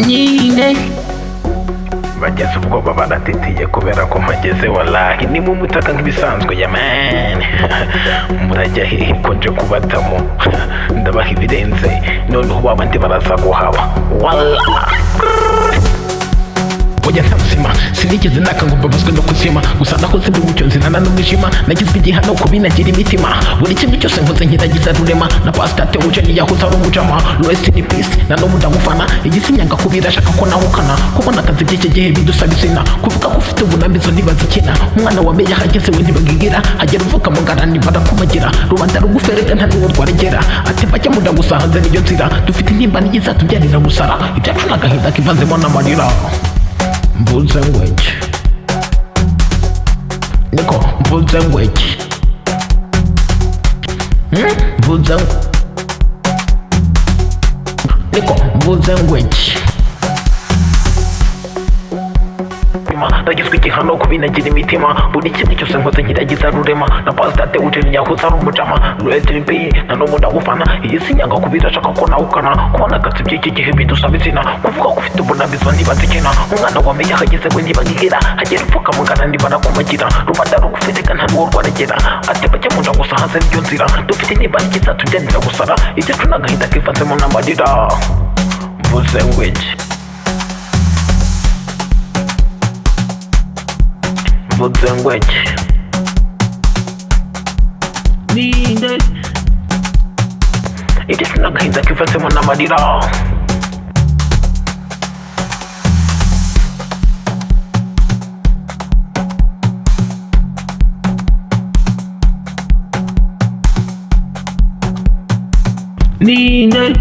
nyine bageze ubwoba baratitiye kubera ko mpageze wallahi ni mu mutaka nk'ibisanzwe ya man murajya hehe ko nje kubatamo ndabaha ibirenze noneho babandi baraza guhaba wallahi oya Ntabuzima sinigeze naka ngo mbabazwe no kuzima gusa nakoze mu mucyo nzinana n'umwijima nagizwe igihano ku binagira imitima buri kimwe cyose nkoze nkiragiza rurema na pastate uje niyahuza ari umujama rest in peace na no mudagufana igisinyanga kubira shaka ko nahukana kubona akazi by'iki gihe bidusaba izina kuvuga ko ufite ubunamizo ntibazikina umwana wamenye ahageze we ntibagigira hagera uvuka mu ngarani barakumagira rubanda ruguferega nta n'uwo rwaregera ati bajya mudagusahanze niyo nzira dufite intimba n'igizatubyarira gusara ibyacu n'agahinda kivanzemo n'amarira mvuze ngweki niko mvuze ngweki mvuze niko mvuze ngweki ndagizwe igihano ku binagira imitima buri kimwe cyose nkoze nkiragiza rurema na pastate uje niyahuza ari umujama rest in peace na no mudagufana iyi sinyanga kubira shaka ko nahukana kubona akazi by'iki gihe bidusaba izina kuvuga ko ufite ubunamizo ntibazikina umwana wamenye ahageze we ntibagigera hagera upfuka mugana ntibarakumagira rubanda rugufereka nta n'uwo rwaregera ati bajya munda gusa hanze niyo nzira dufite intimba n'igizatujyanira gusara ibyacu n'agahinda kivanzemo n'amarira mvuze ngwiki mvuze ngweki ninde igisi n'agahinda kivanzemo n'amarira ninde